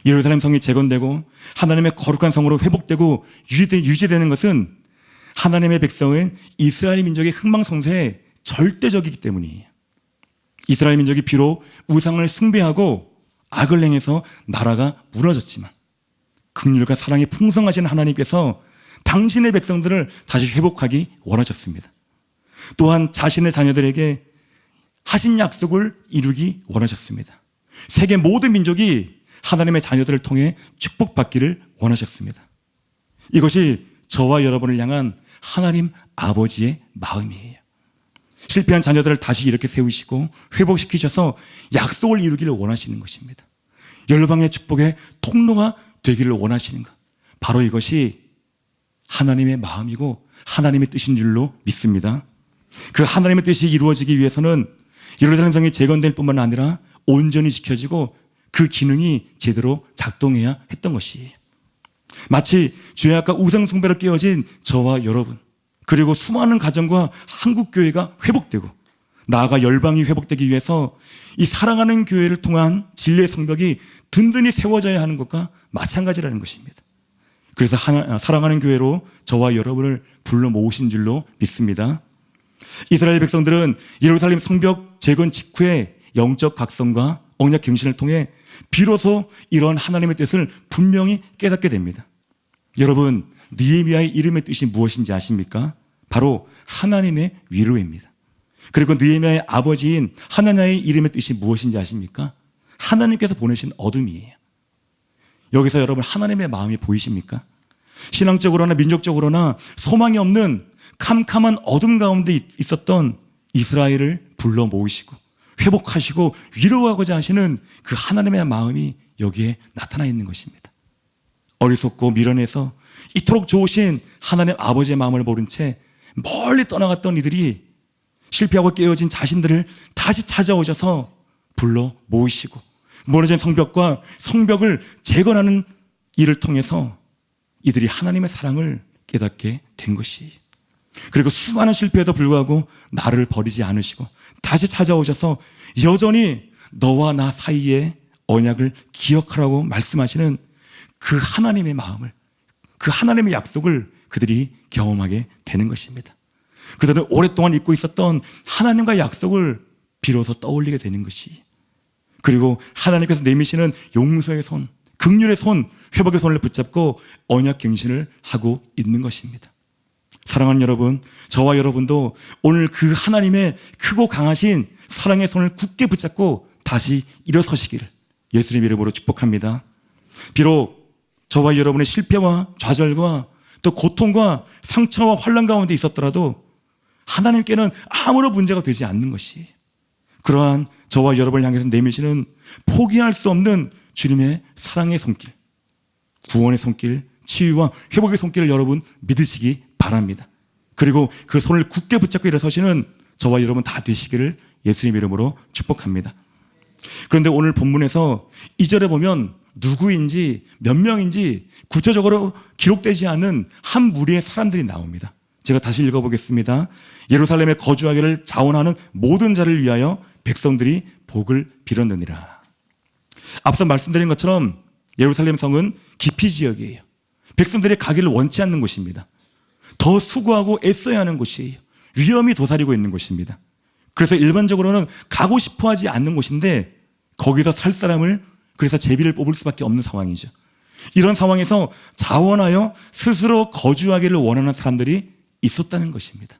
예루살렘 성이 재건되고 하나님의 거룩한 성으로 회복되고 유지되는 것은 하나님의 백성은 이스라엘 민족의 흥망성쇠에 절대적이기 때문이에요. 이스라엘 민족이 비록 우상을 숭배하고 악을 행해서 나라가 무너졌지만 긍휼과 사랑이 풍성하신 하나님께서 당신의 백성들을 다시 회복하기 원하셨습니다. 또한 자신의 자녀들에게 하신 약속을 이루기 원하셨습니다. 세계 모든 민족이 하나님의 자녀들을 통해 축복받기를 원하셨습니다. 이것이 저와 여러분을 향한 하나님 아버지의 마음이에요. 실패한 자녀들을 다시 이렇게 세우시고 회복시키셔서 약속을 이루기를 원하시는 것입니다. 열방의 축복의 통로가 되기를 원하시는 것, 바로 이것이 하나님의 마음이고 하나님의 뜻인 줄로 믿습니다. 그 하나님의 뜻이 이루어지기 위해서는 예루살렘 성이 재건될 뿐만 아니라 온전히 지켜지고 그 기능이 제대로 작동해야 했던 것이에요. 마치 죄악과 우상 숭배로 깨어진 저와 여러분, 그리고 수많은 가정과 한국교회가 회복되고 나아가 열방이 회복되기 위해서 이 사랑하는 교회를 통한 진리의 성벽이 든든히 세워져야 하는 것과 마찬가지라는 것입니다. 그래서 사랑하는 교회로 저와 여러분을 불러 모으신 줄로 믿습니다. 이스라엘 백성들은 예루살렘 성벽 재건 직후에 영적 각성과 언약 갱신을 통해 비로소 이런 하나님의 뜻을 분명히 깨닫게 됩니다. 여러분, 느헤미야의 이름의 뜻이 무엇인지 아십니까? 바로 하나님의 위로입니다. 그리고 느헤미야의 아버지인 하나냐의 이름의 뜻이 무엇인지 아십니까? 하나님께서 보내신 어둠이에요. 여기서 여러분 하나님의 마음이 보이십니까? 신앙적으로나 민족적으로나 소망이 없는 캄캄한 어둠 가운데 있었던 이스라엘을 불러 모으시고 회복하시고 위로하고자 하시는 그 하나님의 마음이 여기에 나타나 있는 것입니다. 어리석고 미련해서 이토록 좋으신 하나님 아버지의 마음을 모른 채 멀리 떠나갔던 이들이 실패하고 깨어진 자신들을 다시 찾아오셔서 불러 모으시고 무너진 성벽과 성벽을 재건하는 일을 통해서 이들이 하나님의 사랑을 깨닫게 된 것이, 그리고 수많은 실패에도 불구하고 나를 버리지 않으시고 다시 찾아오셔서 여전히 너와 나 사이에 언약을 기억하라고 말씀하시는 그 하나님의 마음을, 그 하나님의 약속을 그들이 경험하게 되는 것입니다. 그들은 오랫동안 잊고 있었던 하나님과의 약속을 비로소 떠올리게 되는 것이, 그리고 하나님께서 내미시는 용서의 손, 긍휼의 손, 회복의 손을 붙잡고 언약 갱신을 하고 있는 것입니다. 사랑하는 여러분, 저와 여러분도 오늘 그 하나님의 크고 강하신 사랑의 손을 굳게 붙잡고 다시 일어서시기를 예수님 이름으로 축복합니다. 비록 저와 여러분의 실패와 좌절과 또 고통과 상처와 환난 가운데 있었더라도 하나님께는 아무런 문제가 되지 않는 것이, 그러한 저와 여러분을 향해서 내미시는 포기할 수 없는 주님의 사랑의 손길, 구원의 손길, 치유와 회복의 손길을 여러분 믿으시기 바랍니다. 그리고 그 손을 굳게 붙잡고 일어서시는 저와 여러분 다 되시기를 예수님 이름으로 축복합니다. 그런데 오늘 본문에서 2절에 보면 누구인지 몇 명인지 구체적으로 기록되지 않은 한 무리의 사람들이 나옵니다. 제가 다시 읽어보겠습니다. 예루살렘에 거주하기를 자원하는 모든 자를 위하여 백성들이 복을 빌었느니라. 앞서 말씀드린 것처럼 예루살렘 성은 기피 지역이에요. 백성들이 가기를 원치 않는 곳입니다. 더 수고하고 애써야 하는 곳이에요. 위험이 도사리고 있는 곳입니다. 그래서 일반적으로는 가고 싶어 하지 않는 곳인데 거기서 살 사람을, 그래서 제비를 뽑을 수밖에 없는 상황이죠. 이런 상황에서 자원하여 스스로 거주하기를 원하는 사람들이 있었다는 것입니다.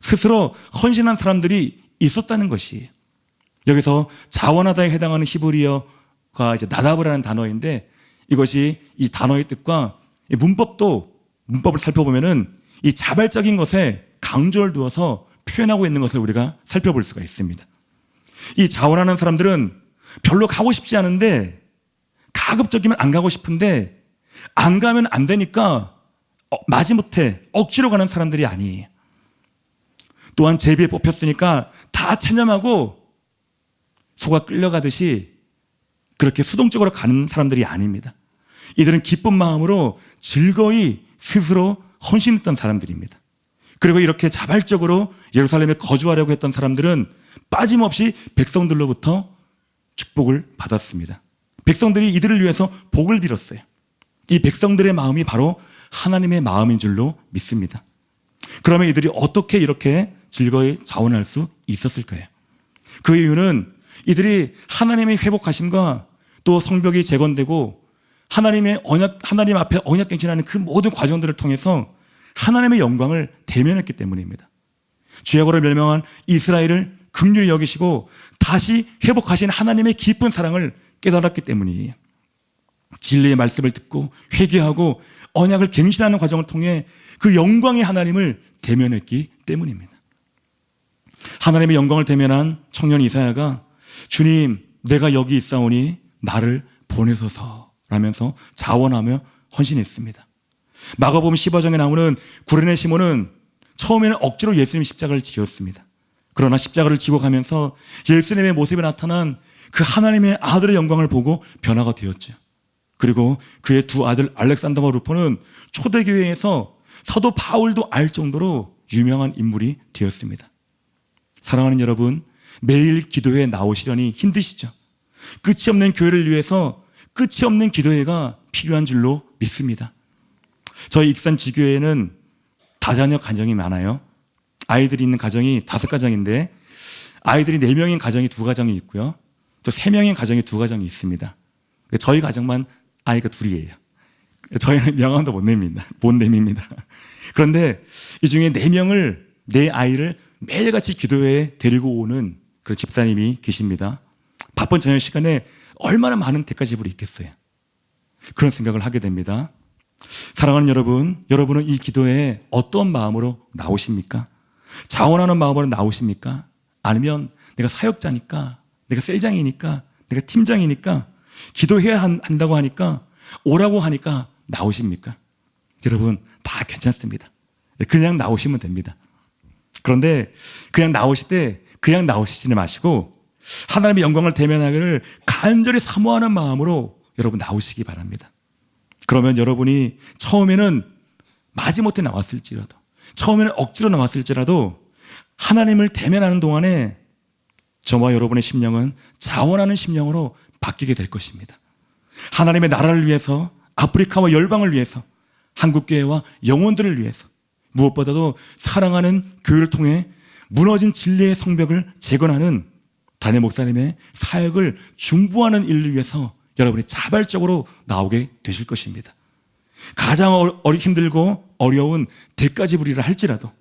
스스로 헌신한 사람들이 있었다는 것이에요. 여기서 자원하다에 해당하는 히브리어가 이제 나답이라는 단어인데, 이것이 이 단어의 뜻과 문법을 살펴보면은 이 자발적인 것에 강조를 두어서 표현하고 있는 것을 우리가 살펴볼 수가 있습니다. 이 자원하는 사람들은 별로 가고 싶지 않은데, 가급적이면 안 가고 싶은데 안 가면 안 되니까 마지못해 억지로 가는 사람들이 아니에요. 또한 제비에 뽑혔으니까 다 체념하고 소가 끌려가듯이 그렇게 수동적으로 가는 사람들이 아닙니다. 이들은 기쁜 마음으로 즐거이 스스로 헌신했던 사람들입니다. 그리고 이렇게 자발적으로 예루살렘에 거주하려고 했던 사람들은 빠짐없이 백성들로부터 축복을 받았습니다. 백성들이 이들을 위해서 복을 빌었어요. 이 백성들의 마음이 바로 하나님의 마음인 줄로 믿습니다. 그러면 이들이 어떻게 이렇게 즐거이 자원할 수 있었을까요? 그 이유는 이들이 하나님의 회복하심과 또 성벽이 재건되고 하나님 앞에 언약갱신하는 그 모든 과정들을 통해서 하나님의 영광을 대면했기 때문입니다. 죄악으로 멸망한 이스라엘을 긍휼히 여기시고 다시 회복하신 하나님의 깊은 사랑을 깨달았기 때문이에요. 진리의 말씀을 듣고 회개하고 언약을 갱신하는 과정을 통해 그 영광의 하나님을 대면했기 때문입니다. 하나님의 영광을 대면한 청년 이사야가 주님, 내가 여기 있사오니 나를 보내소서 라면서 자원하며 헌신했습니다. 마가복음 15장에 나오는 구레네 시몬은 처음에는 억지로 예수님 십자가를 지었습니다. 그러나 십자가를 지고 가면서 예수님의 모습에 나타난 그 하나님의 아들의 영광을 보고 변화가 되었죠. 그리고 그의 두 아들 알렉산더와 루포는 초대교회에서 사도 바울도 알 정도로 유명한 인물이 되었습니다. 사랑하는 여러분, 매일 기도회에 나오시려니 힘드시죠? 끝이 없는 교회를 위해서 끝이 없는 기도회가 필요한 줄로 믿습니다. 저희 익산 지교회에는 다자녀 가정이 많아요. 아이들이 있는 가정이 5가정인데 아이들이 4명인 가정이 2가정이 있고요. 또 3명인 가정이 2가정이 있습니다. 저희 가정만 아이가 2이에요. 저희는 명함도 못 냅니다. 그런데 이 중에 4명을, 4아이를 매일같이 기도회에 데리고 오는 그런 집사님이 계십니다. 바쁜 저녁 시간에 얼마나 많은 대가지불이 있겠어요. 그런 생각을 하게 됩니다. 사랑하는 여러분, 여러분은 이 기도회에 어떤 마음으로 나오십니까? 자원하는 마음으로 나오십니까? 아니면 내가 사역자니까, 내가 셀장이니까, 내가 팀장이니까, 기도해야 한다고 하니까, 오라고 하니까 나오십니까? 여러분, 다 괜찮습니다. 그냥 나오시면 됩니다. 그런데 그냥 나오실 때 그냥 나오시지 마시고 하나님의 영광을 대면하기를 간절히 사모하는 마음으로 여러분 나오시기 바랍니다. 그러면 여러분이 처음에는 마지못해 나왔을지라도, 처음에는 억지로 나왔을지라도 하나님을 대면하는 동안에 저와 여러분의 심령은 자원하는 심령으로 바뀌게 될 것입니다. 하나님의 나라를 위해서, 아프리카와 열방을 위해서, 한국교회와 영혼들을 위해서, 무엇보다도 사랑하는 교회를 통해 무너진 진리의 성벽을 재건하는 담임 목사님의 사역을 중보하는 일을 위해서 여러분이 자발적으로 나오게 되실 것입니다. 가장 힘들고 어려운 대가지 부리를 할지라도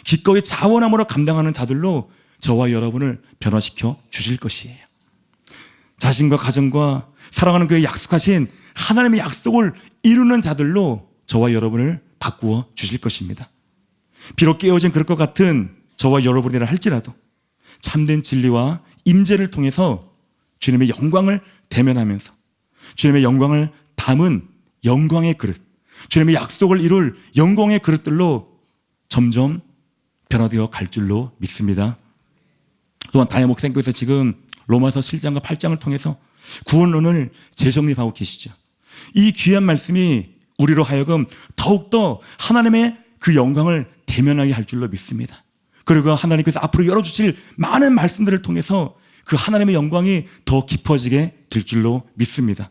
기꺼이 자원함으로 감당하는 자들로 저와 여러분을 변화시켜 주실 것이에요. 자신과 가정과 사랑하는 교회에 약속하신 하나님의 약속을 이루는 자들로 저와 여러분을 바꾸어 주실 것입니다. 비록 깨어진 그럴 것 같은 저와 여러분이라 할지라도 참된 진리와 임재를 통해서 주님의 영광을 대면하면서 주님의 영광을 담은 영광의 그릇, 주님의 약속을 이룰 영광의 그릇들로 점점 변화되어 갈 줄로 믿습니다. 또한 담임 목사님께서 지금 로마서 7장과 8장을 통해서 구원론을 재정립하고 계시죠. 이 귀한 말씀이 우리로 하여금 더욱더 하나님의 그 영광을 대면하게 할 줄로 믿습니다. 그리고 하나님께서 앞으로 열어주실 많은 말씀들을 통해서 그 하나님의 영광이 더 깊어지게 될 줄로 믿습니다.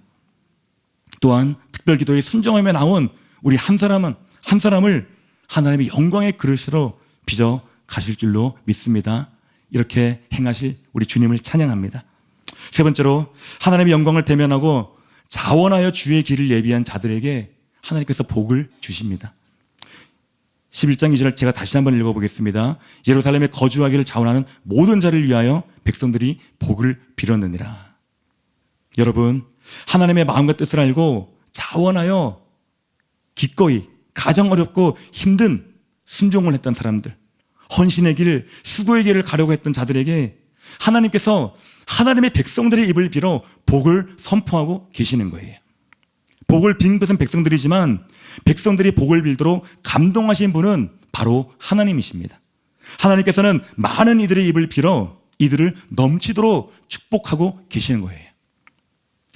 또한 특별기도의 순종함에 나온 우리 한 사람을 하나님의 영광의 그릇으로 빚어 가실 줄로 믿습니다. 이렇게 행하실 우리 주님을 찬양합니다. 세 번째로 하나님의 영광을 대면하고 자원하여 주의 길을 예비한 자들에게 하나님께서 복을 주십니다. 11장 2절 제가 다시 한번 읽어보겠습니다. 예루살렘에 거주하기를 자원하는 모든 자를 위하여 백성들이 복을 빌었느니라. 여러분, 하나님의 마음과 뜻을 알고 자원하여 기꺼이 가장 어렵고 힘든 순종을 했던 사람들, 헌신의 길, 수고의 길을 가려고 했던 자들에게 하나님께서 하나님의 백성들의 입을 빌어 복을 선포하고 계시는 거예요. 복을 빈 것은 백성들이지만 백성들이 복을 빌도록 감동하신 분은 바로 하나님이십니다. 하나님께서는 많은 이들의 입을 빌어 이들을 넘치도록 축복하고 계시는 거예요.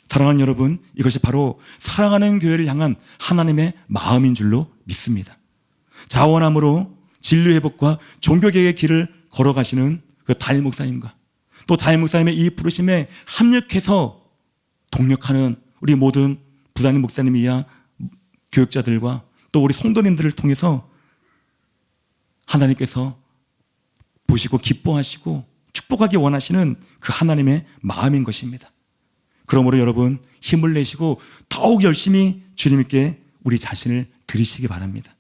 사랑하는 여러분, 이것이 바로 사랑하는 교회를 향한 하나님의 마음인 줄로 믿습니다. 자원함으로 진리 회복과 종교개혁의 길을 걸어가시는 그 담임 목사님과 또 담임 목사님의 이 부르심에 합력해서 동력하는 우리 모든 부담임 목사님이야 교육자들과 또 우리 성도님들을 통해서 하나님께서 보시고 기뻐하시고 축복하기 원하시는 그 하나님의 마음인 것입니다. 그러므로 여러분 힘을 내시고 더욱 열심히 주님께 우리 자신을 드리시기 바랍니다.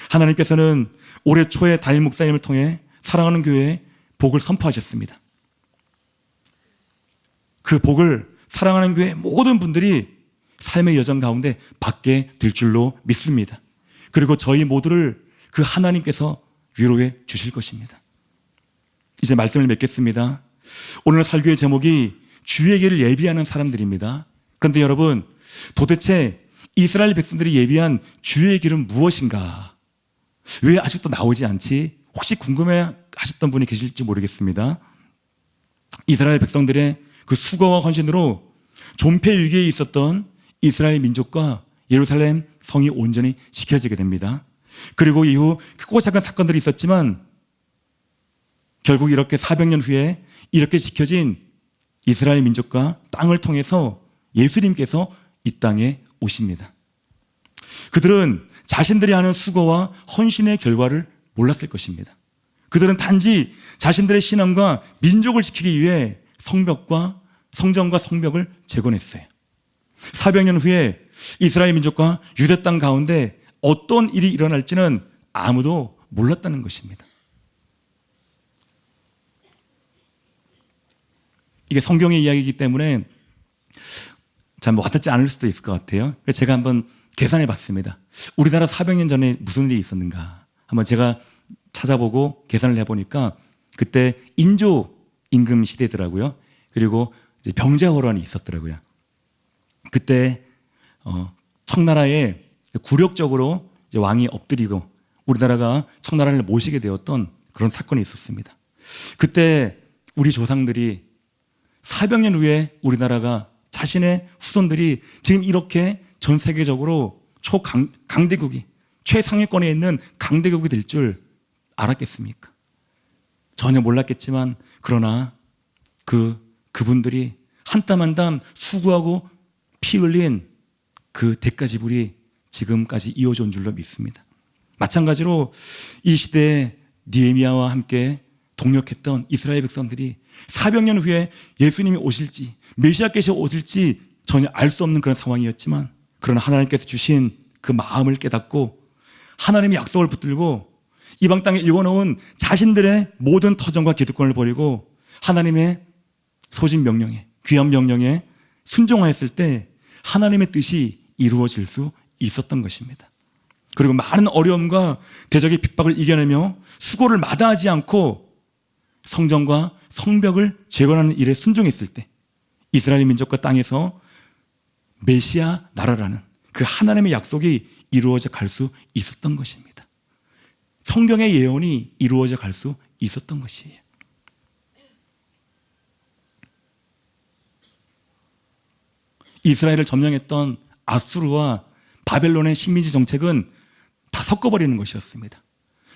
하나님께서는 올해 초에 담임 목사님을 통해 사랑하는 교회에 복을 선포하셨습니다. 그 복을 사랑하는 교회 모든 분들이 삶의 여정 가운데 받게 될 줄로 믿습니다. 그리고 저희 모두를 그 하나님께서 위로해 주실 것입니다. 이제 말씀을 맺겠습니다. 오늘 설교의 제목이 주의 길을 예비하는 사람들입니다. 그런데 여러분, 도대체 이스라엘 백성들이 예비한 주의 길은 무엇인가? 왜 아직도 나오지 않지? 혹시 궁금해 하셨던 분이 계실지 모르겠습니다. 이스라엘 백성들의 그 수고와 헌신으로 존폐 위기에 있었던 이스라엘 민족과 예루살렘 성이 온전히 지켜지게 됩니다. 그리고 이후 크고 작은 사건들이 있었지만 결국 이렇게 400년 후에 이렇게 지켜진 이스라엘 민족과 땅을 통해서 예수님께서 이 땅에 오십니다. 그들은 자신들이 하는 수고와 헌신의 결과를 몰랐을 것입니다. 그들은 단지 자신들의 신앙과 민족을 지키기 위해 성전과 성벽을 재건했어요. 400년 후에 이스라엘 민족과 유대 땅 가운데 어떤 일이 일어날지는 아무도 몰랐다는 것입니다. 이게 성경의 이야기이기 때문에 잘 와닿지 않을 수도 있을 것 같아요. 그래서 제가 한번 계산해 봤습니다. 우리나라 400년 전에 무슨 일이 있었는가 한번 제가 찾아보고 계산을 해보니까 그때 인조 임금 시대더라고요. 그리고 이제 병자호란이 있었더라고요. 그때 청나라에 굴욕적으로 이제 왕이 엎드리고 우리나라가 청나라를 모시게 되었던 그런 사건이 있었습니다. 그때 우리 조상들이 400년 후에 우리나라가 자신의 후손들이 지금 이렇게 전 세계적으로 초강대국이 최상위권에 있는 강대국이 될 줄 알았겠습니까? 전혀 몰랐겠지만 그러나 그분들이 한 땀 한 땀 수고하고 피 흘린 그 대가지불이 지금까지 이어져 온 줄로 믿습니다. 마찬가지로 이 시대에 느헤미야와 함께 동역했던 이스라엘 백성들이 400년 후에 예수님이 오실지 메시아께서 오실지 전혀 알 수 없는 그런 상황이었지만 그러나 하나님께서 주신 그 마음을 깨닫고 하나님의 약속을 붙들고 이방 땅에 일궈놓은 자신들의 모든 터전과 기득권을 버리고 하나님의 소진 명령에 귀한 명령에 순종하였을 때 하나님의 뜻이 이루어질 수 있었던 것입니다. 그리고 많은 어려움과 대적의 핍박을 이겨내며 수고를 마다하지 않고 성전과 성벽을 재건하는 일에 순종했을 때 이스라엘 민족과 땅에서 메시아 나라라는 그 하나님의 약속이 이루어져 갈 수 있었던 것입니다. 성경의 예언이 이루어져 갈 수 있었던 것이에요. 이스라엘을 점령했던 아수르와 바벨론의 식민지 정책은 다 섞어버리는 것이었습니다.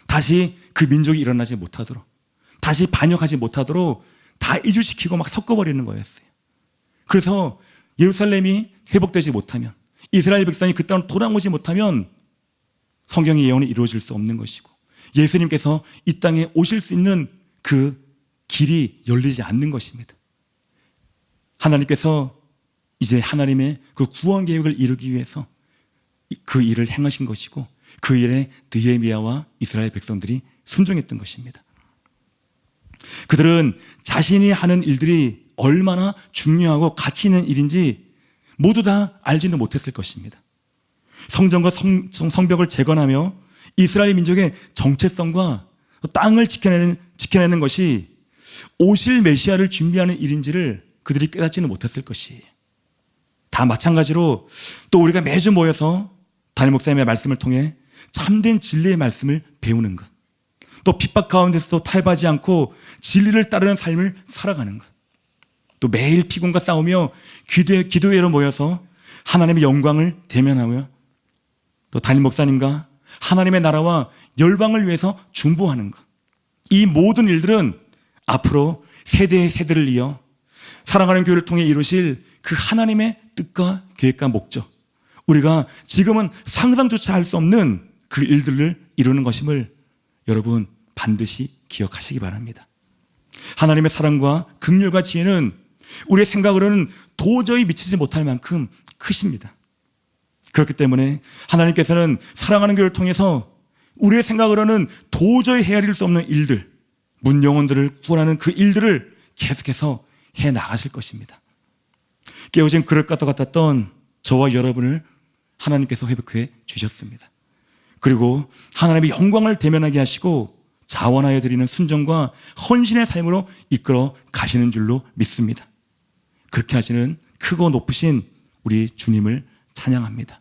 다시 그 민족이 일어나지 못하도록, 다시 반역하지 못하도록 다 이주시키고 막 섞어버리는 거였어요. 그래서 예루살렘이 회복되지 못하면, 이스라엘 백성이 그 땅으로 돌아오지 못하면 성경의 예언이 이루어질 수 없는 것이고 예수님께서 이 땅에 오실 수 있는 그 길이 열리지 않는 것입니다. 하나님께서 이제 하나님의 그 구원 계획을 이루기 위해서 그 일을 행하신 것이고 그 일에 느헤미야와 이스라엘 백성들이 순종했던 것입니다. 그들은 자신이 하는 일들이 얼마나 중요하고 가치 있는 일인지 모두 다 알지는 못했을 것입니다. 성전과 성벽을 재건하며 이스라엘 민족의 정체성과 땅을 지켜내는 것이 오실 메시아를 준비하는 일인지를 그들이 깨닫지는 못했을 것이에요. 다 마찬가지로 또 우리가 매주 모여서 담임 목사님의 말씀을 통해 참된 진리의 말씀을 배우는 것, 또 핍박 가운데서도 타협하지 않고 진리를 따르는 삶을 살아가는 것, 또 매일 피곤과 싸우며 기도회로 모여서 하나님의 영광을 대면하며 또 담임 목사님과 하나님의 나라와 열방을 위해서 중보하는 것, 이 모든 일들은 앞으로 세대의 세대를 이어 사랑하는 교회를 통해 이루실 그 하나님의 뜻과 계획과 목적, 우리가 지금은 상상조차 할 수 없는 그 일들을 이루는 것임을 여러분 반드시 기억하시기 바랍니다. 하나님의 사랑과 긍휼과 지혜는 우리의 생각으로는 도저히 미치지 못할 만큼 크십니다. 그렇기 때문에 하나님께서는 사랑하는 교회를 통해서 우리의 생각으로는 도저히 헤아릴 수 없는 일들, 문 영혼들을 구원하는 그 일들을 계속해서 해 나가실 것입니다. 깨어진 그릇과 같았던 저와 여러분을 하나님께서 회복해 주셨습니다. 그리고 하나님의 영광을 대면하게 하시고 자원하여 드리는 순종과 헌신의 삶으로 이끌어 가시는 줄로 믿습니다. 그렇게 하시는 크고 높으신 우리 주님을 찬양합니다.